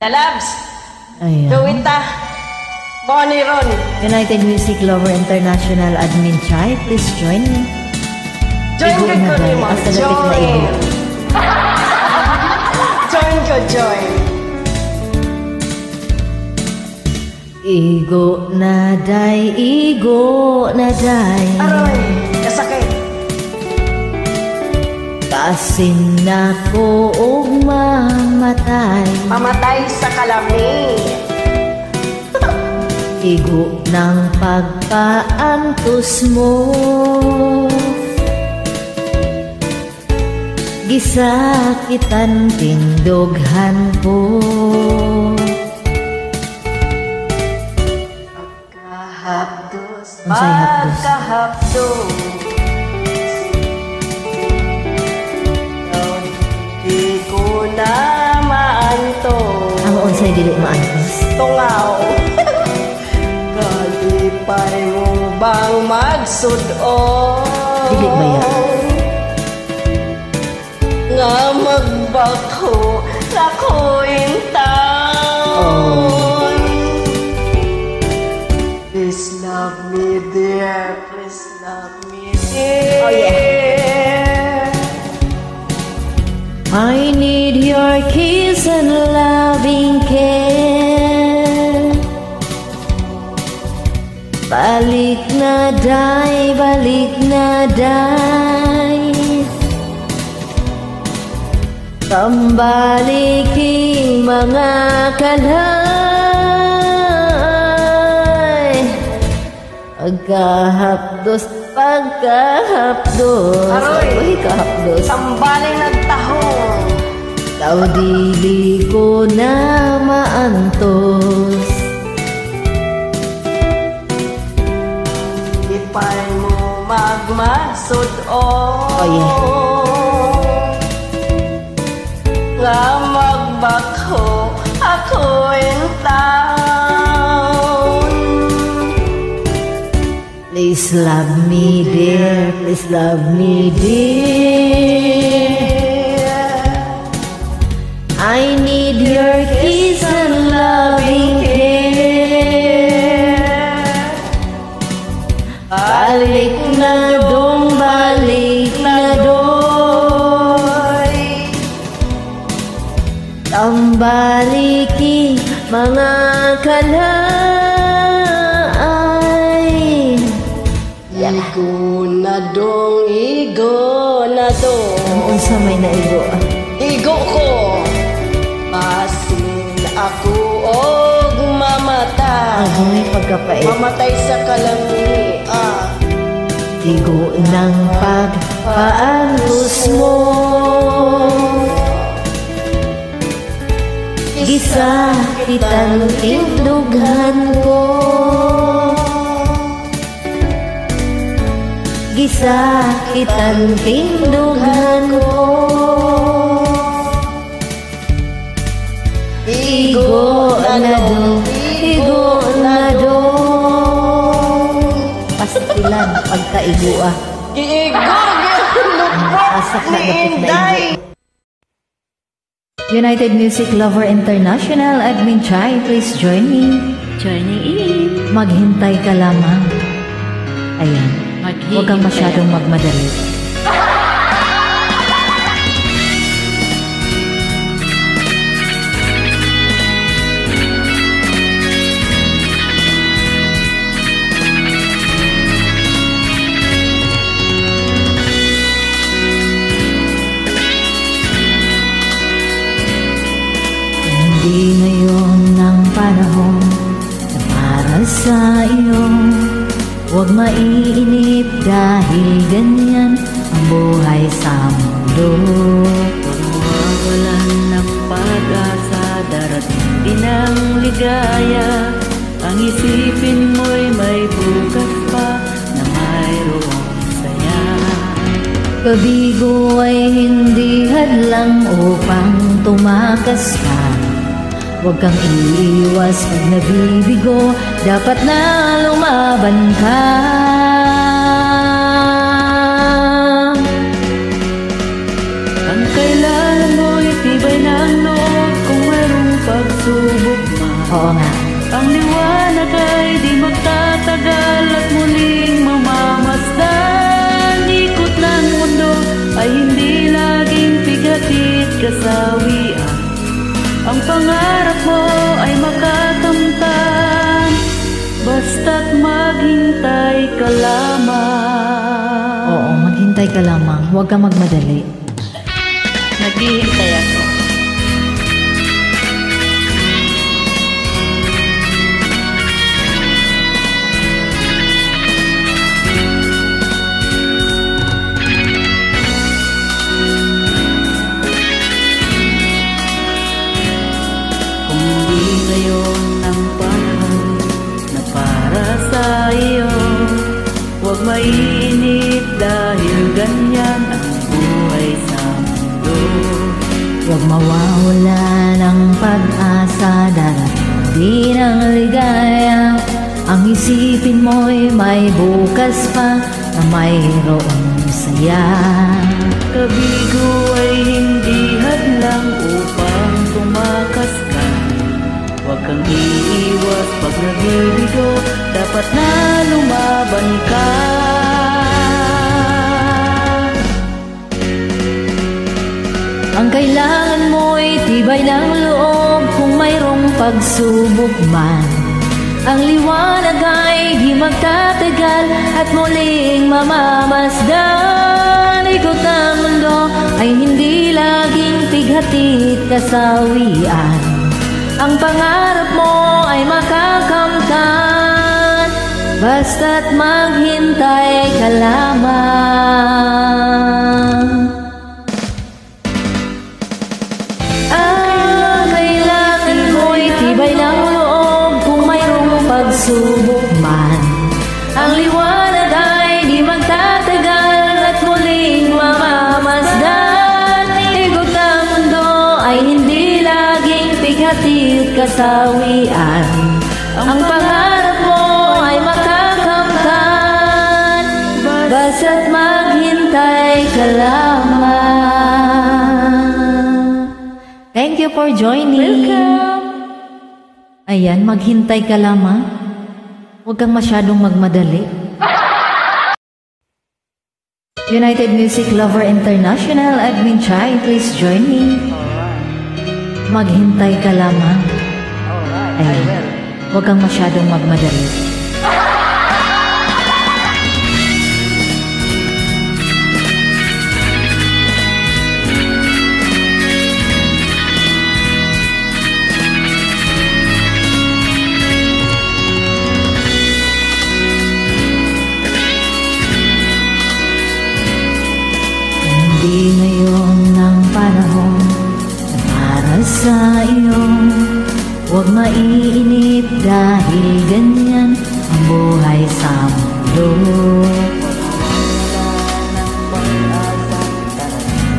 Labs. Ayan. Gawita. Bonnie Ron. United Music Lover International Admin Chai, please join me. Join Igo ka na ko dahil. ni mo. Asa lapit na igo. Join ko, join. Igo na day, igo na day. Aroy, kasakit. Kasin na ko og mamatay. Mamatay sa kalami. Igo ng pagpaantos mo. Gisakitan tindoghan ko. Pagkahapdos, Unsay hapdos? pagkahapdos. Di ko na maanto. Ang unsay dili maantos. Tungaw. Kalipay mo bang magsudon? Dili ba yan? Nga magbako na ko'y taon. Please love me dear, please love me dear. Oh, yeah. I need your kiss and loving care. Balik na day, balik na day. Kambaliking mga kalay. Pagkahapdos, pagkahapdos. Aroy! Uy, kahapdos. Sambaling nagtahong. Tao dili ko na maantos. Ipay mo magmasudon. Oh, yeah. Nga magbako ako'y taon. Please love me dear, please love me dear. I need your kiss and loving care. Balik na dong, balik na dong. Tambaliki mga kalay. Igo na dong, igo na dong. Ang unsa may naigo. Igo ko. Masin ako og mamatay. Agoy pagkapait. Mamatay sa kalami. Igo ng pagpaantos mo. Gisakitan tindughan ko. Gisakitan tindughan ko. Igo na do, igo na do. Pastilan pagkaigo ah. Igo, gilupok Asak na ni dapit na Inday. igo. United Music Lover International Admin Chai, please join me. Joining in. Maghintay ka lamang. Ayan. Huwag kang masyadong magmadali. Hindi ngayon ang panahon na para sa iyo. Huwag maiinip dahil ganyan ang buhay sa mundo. Huwag mawawalan ng pag-asa, darating din ang ligaya. Ang isipin mo'y may bukas pa na mayroong saya. Kabigo ay hindi hadlang upang tumakas ka. Huwag kang iiwas pag nabibigo, dapat na lumaban ka. Ang kailangan mo'y tibay ng loob kung mayroong pagsusunod. Oo nga. Ang liwanag ay di magtatagal at muling mamamasdan. Ikot ng mundo ay hindi laging pigatit kasawian. Ang pangarap mo ay makakamtan, basta't maghintay ka lamang. Oo, maghintay ka lamang. Huwag ka magmadali. Naghihintay ako. Ngayon ang panahon na para sa iyo. Huwag mainip dahil ganyan ang buhay sa mundo. Huwag mawawala ng pag-asa, darating ang ligaya. Ang isipin mo'y may bukas pa na mayroong saya. Kabigo ay hindi hadlang upang tumakas ka. Huwag kang iiwas pag nabibigo, dapat na lumaban ka. Ang kailangan mo'y tibay ng loob kung mayroong pagsubok man. Ang liwanag ay di magtatagal at muling mamamasdan. Ikot ang mundo ay hindi laging pighatit kasawian. Ang pangarap mo ay makakamtan, basta't maghintay ka lamang. Ang kailangan mo'y tibay ng loob kung mayroong pagsubok man. Ang liwanag ay di magtatagal at muling mamamasdan. Ikot ang mundo ay hindi laging pighatit kasawian. Ang pangarap mo ay makakamtan, basta't maghintay ka lamang. Thank you for joining. Welcome! Ayan, maghintay ka lamang. Huwag kang masyadong magmadali. United Music Lover International, Admin Chai, please join me. Maghintay ka lamang. Ayan, huwag kang masyadong magmadali. Hindi ngayon ang panahon na para sa iyo. Huwag maiinip dahil ganyan ang buhay sa mundo.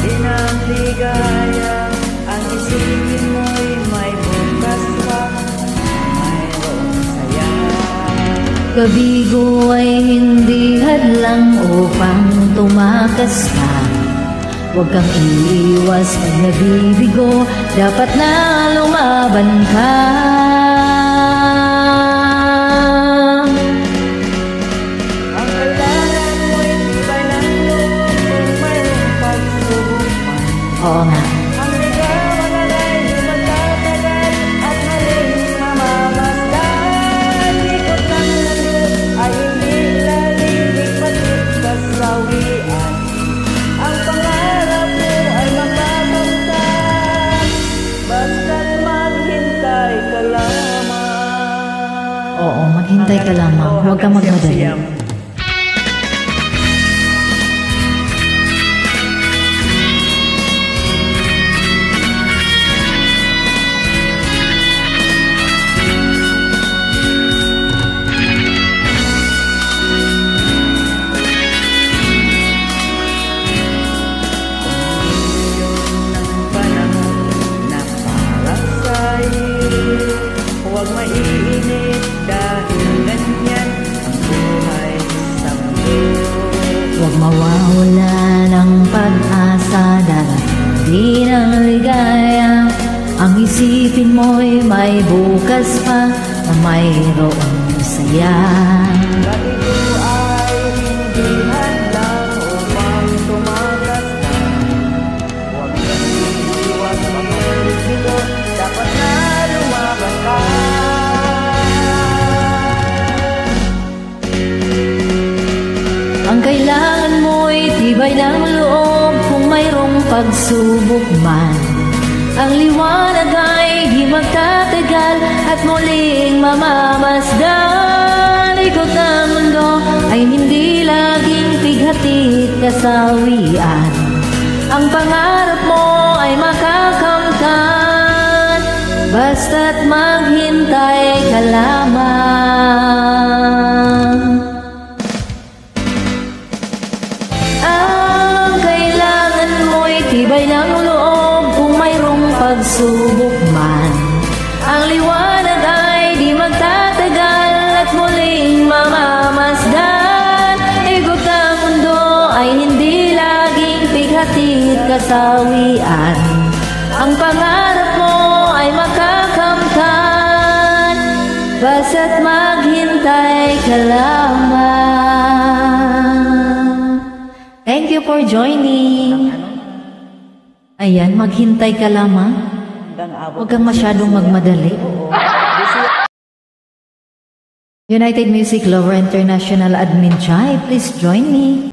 Din ang ligaya, ang isipin mo'y may bukas pa, mayroong saya. Kabigo ay hindi hadlang upang tumakas ka. Huwag kang iiwas pag nabibigo, dapat na lumaban ka. Ang kailangan mo'y tibay ng loob kung mayroong pagsubok man. Oo nga. Ang ligawan ay di magtatagal at maling mamamasdan. Ikot ng mundo ay hindi laging ipatid kasawian. Ang pangarap mo ay makakamtan, basta't maghintay ka lamang. Oo, maghintay ka lamang. Huwag kang magmadali. Huwag maiinip dahil ganyan ang buhay sa mundo. Huwag mawawala ng pag-asa, darating ang ligaya. Ang Isipin mo'y may bukas pa na mayroong saya. Dati ko ay hindi handang upang tumakas na. Huwag kang iiwas pag-ibig, dapat na lumaban ka. Ang kailangan mo'y tibay ng loob kung mayroong pagsubok man. Ang liwanag ay di magtatagal at muling mamamasdan. Ikot ng mundo ay hindi laging pighatid kasawian. Ang pangarap mo ay makakamtan, basta't maghintay ka lamang. Ang kailangan mo'y tibay ng loob kung mayroong pagsubok man. Ang liwanag ay di magtatagal at muling mamamasdan. Ikot ang mundo ay hindi laging pighatid kasawian. Ang pangarap mo ay makakamtan, basta't maghintay ka lamang. Thank you for joining. Ayan, maghintay ka lamang. Huwag kang masyadong magmadali. United Music Lover International Admin Chai, please join me.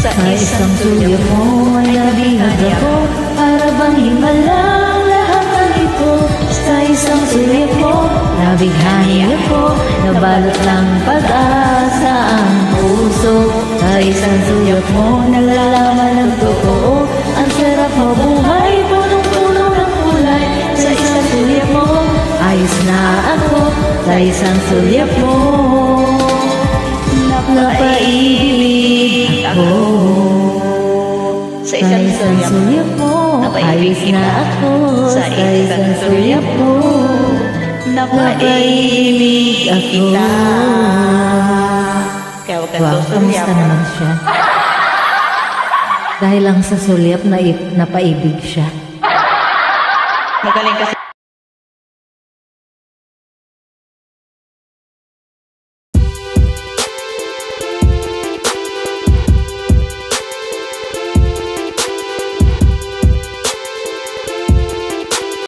Sa isang sulyap mo ay nabihag ako, para bang himalang lahat ng ito. Sa isang sulyap mo, nabighani ako, nabalot ng pag-asa ang puso. Sa isang sulyap mo, nalalaman ng totoo, ang sarap mabuhay Sa isang sulyap mo napaibig ako. Sa isang sulyap mo ayos na ako. Sa isang sulyap mo napaibig ako. Kaya huwag kang Wow, susulyap. kamusta naman siya? Dahil lang sa sulyap na napaibig siya. Magaling kasi